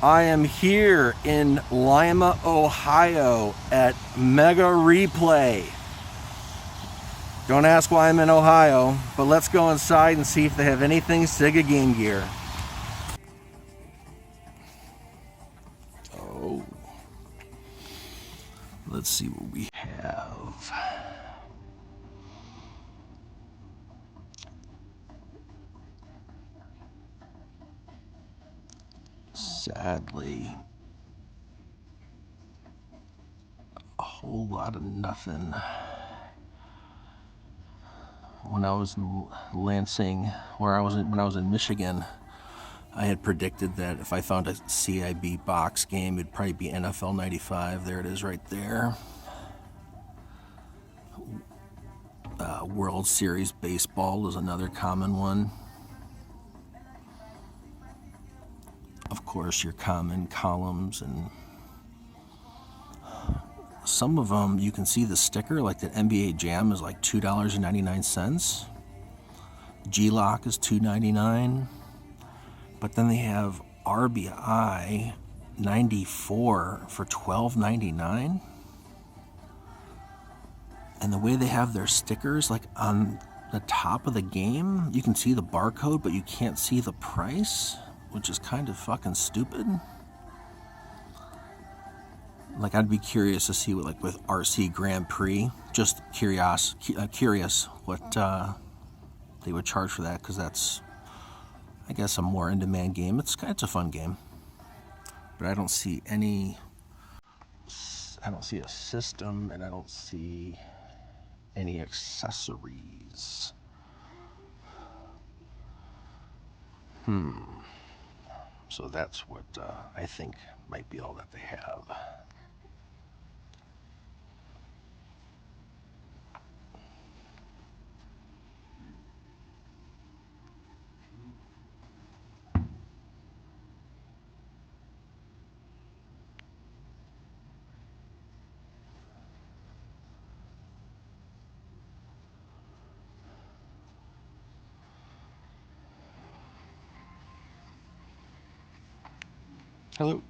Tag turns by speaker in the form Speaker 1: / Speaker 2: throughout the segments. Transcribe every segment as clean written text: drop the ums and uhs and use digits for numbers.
Speaker 1: I am here in Lima, Ohio at Mega Replay. Don't ask why I'm in Ohio, but let's go inside and see if they have anything Sega Game Gear. Oh, let's see what we have. Sadly, a whole lot of nothing. When I was in Lansing, when I was in Michigan, I had predicted that if I found a CIB box game, it'd probably be NFL 95. There it is right there. World Series Baseball is another common one. Of course, your common columns, and some of them you can see the sticker, like that NBA Jam is like $2.99. G-Lock is $2.99. But then they have RBI 94 for $12.99. And the way they have their stickers, like on the top of the game, you can see the barcode, but you can't see the price, which is kind of fucking stupid. Like, I'd be curious to see what, like with RC Grand Prix, just curious what they would charge for that, because that's, I guess, a more in-demand game. It's a fun game, but I don't see any. I don't see a system, and I don't see any accessories. So that's what I think might be all that they have. Hello.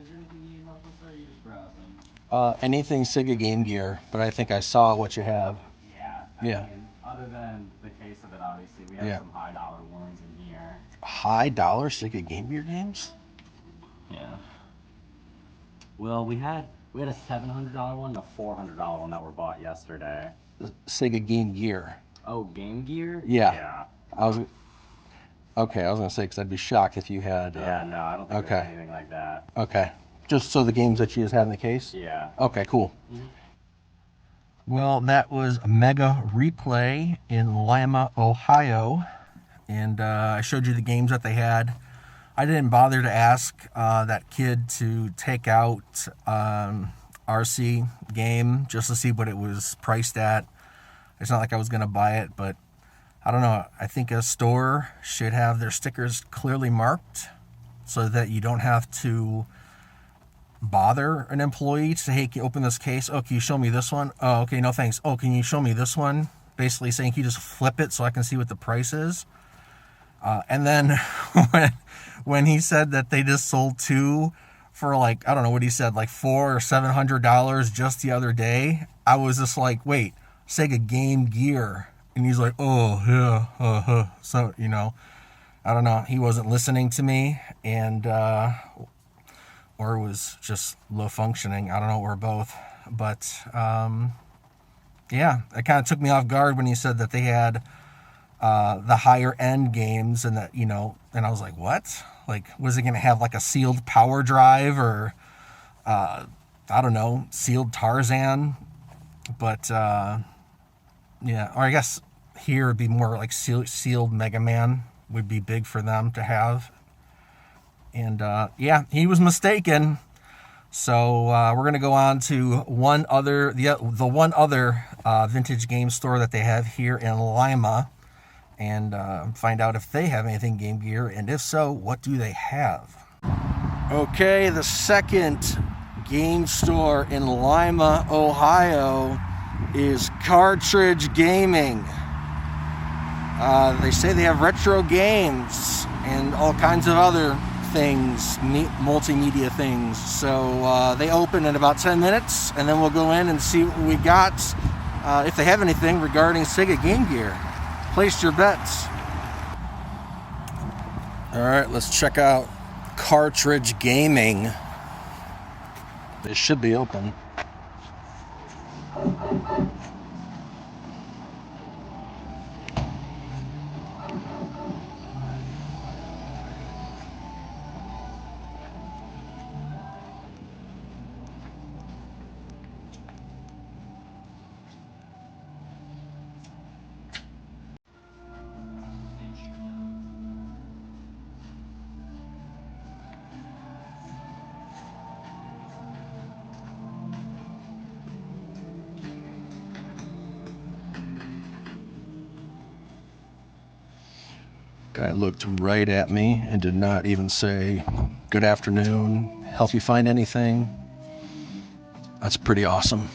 Speaker 2: Is there anything you need help with, or are you just browsing?
Speaker 1: Anything Sega Game Gear, but I think I saw what you have.
Speaker 2: Yeah.
Speaker 1: I
Speaker 2: mean, other than the case of it, obviously, we have some high dollar ones in here.
Speaker 1: High dollar Sega Game Gear games?
Speaker 2: Yeah. Well, we had a $700 one and a $400 one that were bought yesterday.
Speaker 1: The Sega Game Gear.
Speaker 2: Oh, Game Gear?
Speaker 1: Yeah. I was gonna say, because I'd be shocked if you had.
Speaker 2: Yeah, no, I don't think there's anything like that.
Speaker 1: Okay. Just so the games that you just had in the case?
Speaker 2: Yeah.
Speaker 1: Okay, cool. Well, that was Mega Replay in Lima, Ohio. And I showed you the games that they had. I didn't bother to ask that kid to take out RC game just to see what it was priced at. It's not like I was going to buy it, but I don't know. I think a store should have their stickers clearly marked so that you don't have to bother an employee to say, hey, can you open this case? Oh, can you show me this one? Oh, okay, no thanks. Oh, can you show me this one? Basically saying, can you just flip it so I can see what the price is? And then when he said that they just sold two for, like, I don't know what he said, like $400 or $700 just the other day, I was just like, wait, Sega Game Gear. And he's like, oh, yeah, so, you know, I don't know. He wasn't listening to me, and or was just low functioning. I don't know, or both. But, yeah, it kind of took me off guard when he said that they had the higher end games, and that, you know, and I was like, what? Like, was it going to have like a sealed power drive, or, I don't know, sealed Tarzan? But, yeah, or I guess here it'd be more like sealed Mega Man would be big for them to have. And yeah, he was mistaken. So we're gonna go on to the one other vintage game store that they have here in Lima, and find out if they have anything Game Gear, and if so, what do they have? Okay, the second game store in Lima, Ohio is Cartridge Gaming. They say they have retro games and all kinds of other things, multimedia things. So they open in about 10 minutes, and then we'll go in and see what we got, if they have anything regarding Sega Game Gear. Place your bets. All right, let's check out Cartridge Gaming. It should be open. Guy looked right at me and did not even say, "Good afternoon, help you find anything?" That's pretty awesome.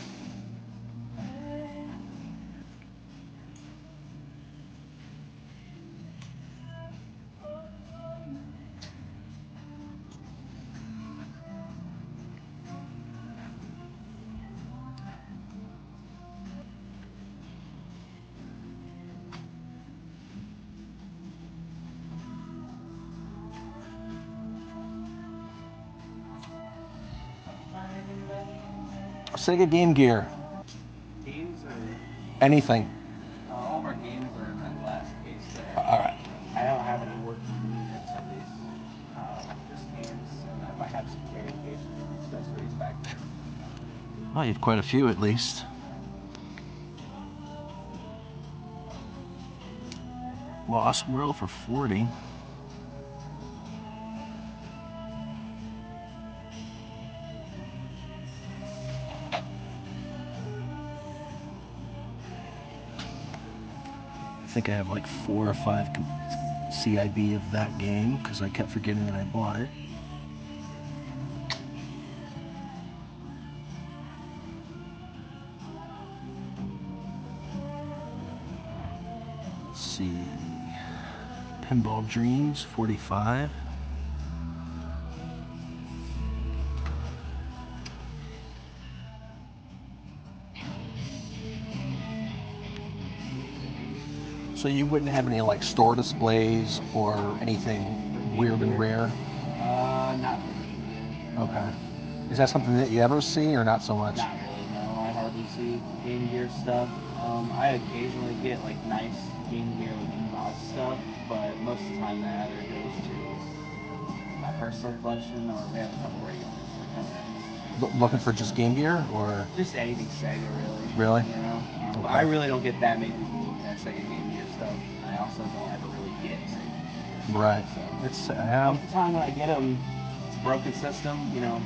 Speaker 1: Sega Game Gear.
Speaker 2: Games or
Speaker 1: Anything.
Speaker 2: all of our games are in that glass case there.
Speaker 1: All right.
Speaker 2: I don't have any working units at least. Just games, and I might have some carry cases and accessories back there.
Speaker 1: Oh, you have quite a few at least. Lost World for 40. I think I have like 4 or 5 CIB of that game because I kept forgetting that I bought it. Let's see. Pinball Dreams, 45. So you wouldn't have any like store displays or anything weird and rare?
Speaker 2: Not for Game Gear.
Speaker 1: Okay. Is that something that you ever see or not so much?
Speaker 2: Not really, no. I hardly see Game Gear stuff. I occasionally get like nice Game Gear like in-box stuff, but most of the time that either goes to my personal collection or we have a couple regulars that come in.
Speaker 1: Looking for just Game Gear or?
Speaker 2: Just anything Sega, really.
Speaker 1: Really?
Speaker 2: You know? But
Speaker 1: Okay.
Speaker 2: I really don't get that many people looking at Sega Game Gear stuff. I also don't ever really get Sega Game Gear.
Speaker 1: Right.
Speaker 2: So,
Speaker 1: It's
Speaker 2: most of the time when I get them, it's a broken system,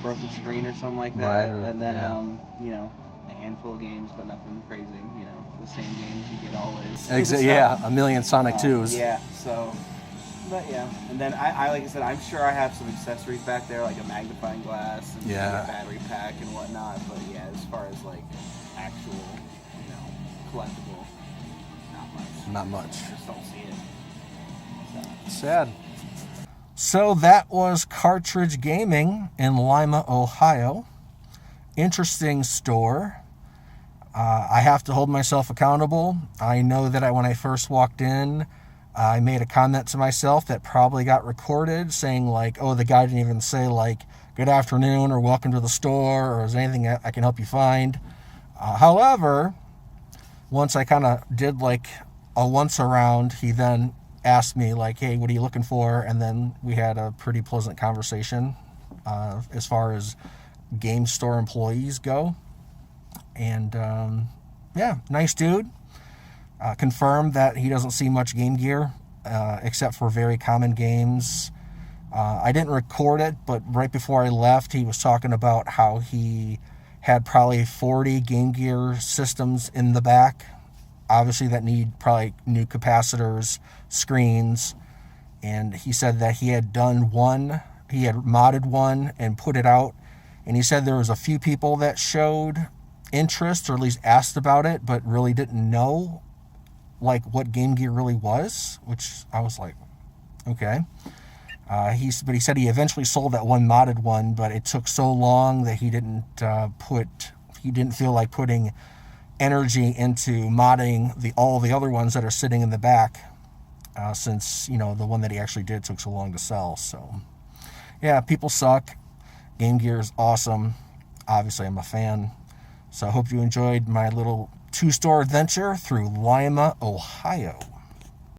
Speaker 2: broken screen or something like that.
Speaker 1: Right,
Speaker 2: And then,
Speaker 1: yeah.
Speaker 2: A handful of games, but nothing crazy. The same games you get always. So,
Speaker 1: Yeah, a million Sonic 2s.
Speaker 2: Yeah, so. But yeah, and then I like I said, I'm sure I have some accessories back there, like a magnifying glass and
Speaker 1: Yeah.
Speaker 2: a battery pack and whatnot. But yeah, as far as like actual, collectible, not much.
Speaker 1: Not much.
Speaker 2: I just don't see it. So.
Speaker 1: Sad. So that was Cartridge Gaming in Lima, Ohio. Interesting store. I have to hold myself accountable. I know that when I first walked in, I made a comment to myself that probably got recorded saying like, oh, the guy didn't even say like, good afternoon or welcome to the store or is there anything I can help you find. However, once I kind of did like a once around, he then asked me like, hey, what are you looking for? And then we had a pretty pleasant conversation as far as game store employees go. And yeah, nice dude. Confirmed that he doesn't see much Game Gear except for very common games. I didn't record it, but right before I left, he was talking about how he had probably 40 Game Gear systems in the back, obviously that need probably new capacitors, screens, and he said that he had done one, he had modded one and put it out, and he said there was a few people that showed interest or at least asked about it, but really didn't know like what Game Gear really was, which I was like, okay. But he said he eventually sold that one modded one, but it took so long that he didn't feel like putting energy into modding all the other ones that are sitting in the back, since the one that he actually did took so long to sell. So yeah, people suck. Game Gear is awesome. Obviously, I'm a fan. So I hope you enjoyed my little two-store adventure through Lima, Ohio.